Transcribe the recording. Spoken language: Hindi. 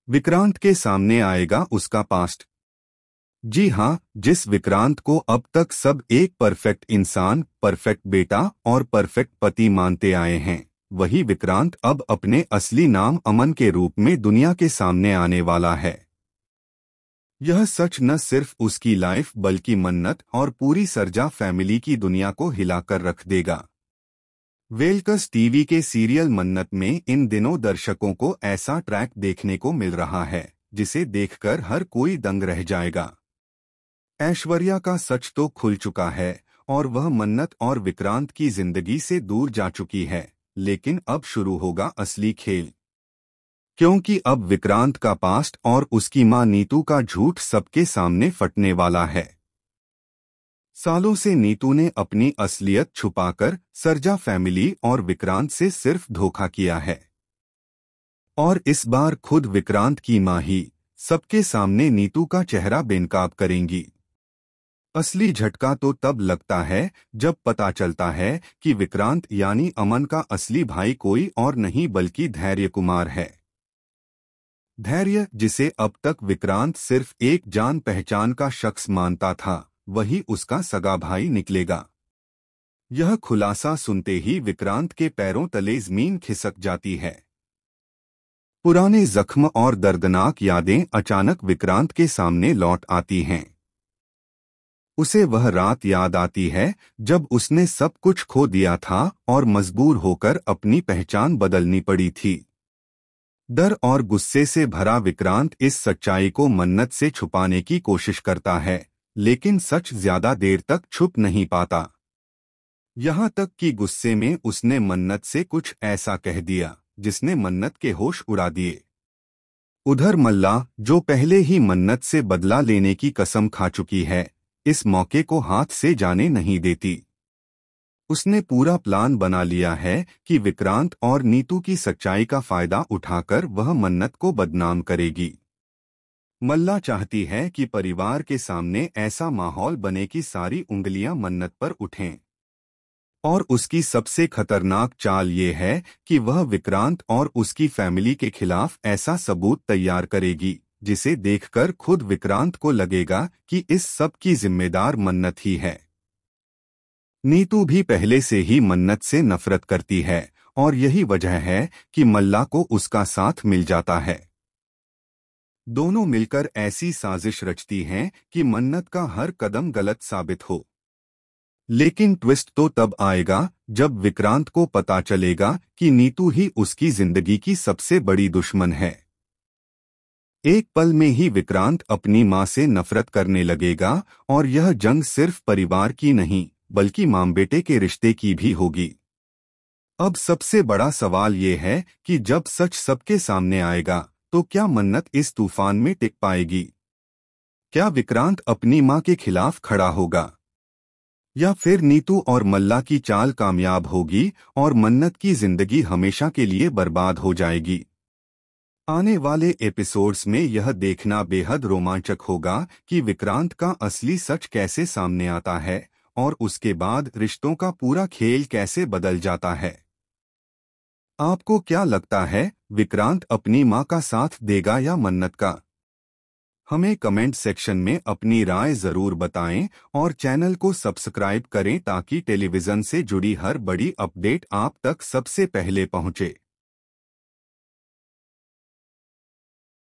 विक्रांत के सामने आएगा उसका पास्ट। जी हाँ, जिस विक्रांत को अब तक सब एक परफेक्ट इंसान, परफेक्ट बेटा और परफेक्ट पति मानते आए हैं, वही विक्रांत अब अपने असली नाम अमन के रूप में दुनिया के सामने आने वाला है। यह सच न सिर्फ उसकी लाइफ बल्कि मन्नत और पूरी सरजा फैमिली की दुनिया को हिलाकर रख देगा। वेलकस टीवी के सीरियल मन्नत में इन दिनों दर्शकों को ऐसा ट्रैक देखने को मिल रहा है जिसे देखकर हर कोई दंग रह जाएगा। ऐश्वर्या का सच तो खुल चुका है और वह मन्नत और विक्रांत की जिंदगी से दूर जा चुकी है, लेकिन अब शुरू होगा असली खेल। क्योंकि अब विक्रांत का पास्ट और उसकी मां नीतू का झूठ सबके सामने फटने वाला है। सालों से नीतू ने अपनी असलियत छुपाकर सरजा फैमिली और विक्रांत से सिर्फ धोखा किया है, और इस बार खुद विक्रांत की मां ही सबके सामने नीतू का चेहरा बेनकाब करेंगी। असली झटका तो तब लगता है जब पता चलता है कि विक्रांत यानी अमन का असली भाई कोई और नहीं बल्कि धैर्य कुमार है। धैर्य, जिसे अब तक विक्रांत सिर्फ एक जान पहचान का शख्स मानता था, वही उसका सगा भाई निकलेगा। यह खुलासा सुनते ही विक्रांत के पैरों तले जमीन खिसक जाती है। पुराने जख्म और दर्दनाक यादें अचानक विक्रांत के सामने लौट आती हैं। उसे वह रात याद आती है जब उसने सब कुछ खो दिया था और मजबूर होकर अपनी पहचान बदलनी पड़ी थी। डर और गुस्से से भरा विक्रांत इस सच्चाई को मन्नत से छुपाने की कोशिश करता है, लेकिन सच ज्यादा देर तक छुप नहीं पाता। यहाँ तक कि गुस्से में उसने मन्नत से कुछ ऐसा कह दिया जिसने मन्नत के होश उड़ा दिए। उधर मल्ला, जो पहले ही मन्नत से बदला लेने की कसम खा चुकी है, इस मौके को हाथ से जाने नहीं देती। उसने पूरा प्लान बना लिया है कि विक्रांत और नीतू की सच्चाई का फायदा उठाकर वह मन्नत को बदनाम करेगी। मल्ला चाहती है कि परिवार के सामने ऐसा माहौल बने कि सारी उंगलियां मन्नत पर उठें। और उसकी सबसे खतरनाक चाल ये है कि वह विक्रांत और उसकी फैमिली के खिलाफ ऐसा सबूत तैयार करेगी जिसे देखकर खुद विक्रांत को लगेगा कि इस सब की जिम्मेदार मन्नत ही है। नीतू भी पहले से ही मन्नत से नफरत करती है और यही वजह है कि मल्ला को उसका साथ मिल जाता है। दोनों मिलकर ऐसी साजिश रचती हैं कि मन्नत का हर कदम गलत साबित हो। लेकिन ट्विस्ट तो तब आएगा जब विक्रांत को पता चलेगा कि नीतू ही उसकी जिंदगी की सबसे बड़ी दुश्मन है। एक पल में ही विक्रांत अपनी मां से नफरत करने लगेगा और यह जंग सिर्फ परिवार की नहीं बल्कि मां बेटे के रिश्ते की भी होगी। अब सबसे बड़ा सवाल ये है कि जब सच सबके सामने आएगा तो क्या मन्नत इस तूफान में टिक पाएगी? क्या विक्रांत अपनी मां के खिलाफ खड़ा होगा, या फिर नीतू और मल्ला की चाल कामयाब होगी और मन्नत की जिंदगी हमेशा के लिए बर्बाद हो जाएगी? आने वाले एपिसोड्स में यह देखना बेहद रोमांचक होगा कि विक्रांत का असली सच कैसे सामने आता है और उसके बाद रिश्तों का पूरा खेल कैसे बदल जाता है। आपको क्या लगता है, विक्रांत अपनी मां का साथ देगा या मन्नत का? हमें कमेंट सेक्शन में अपनी राय जरूर बताएं और चैनल को सब्सक्राइब करें ताकि टेलीविजन से जुड़ी हर बड़ी अपडेट आप तक सबसे पहले पहुंचे।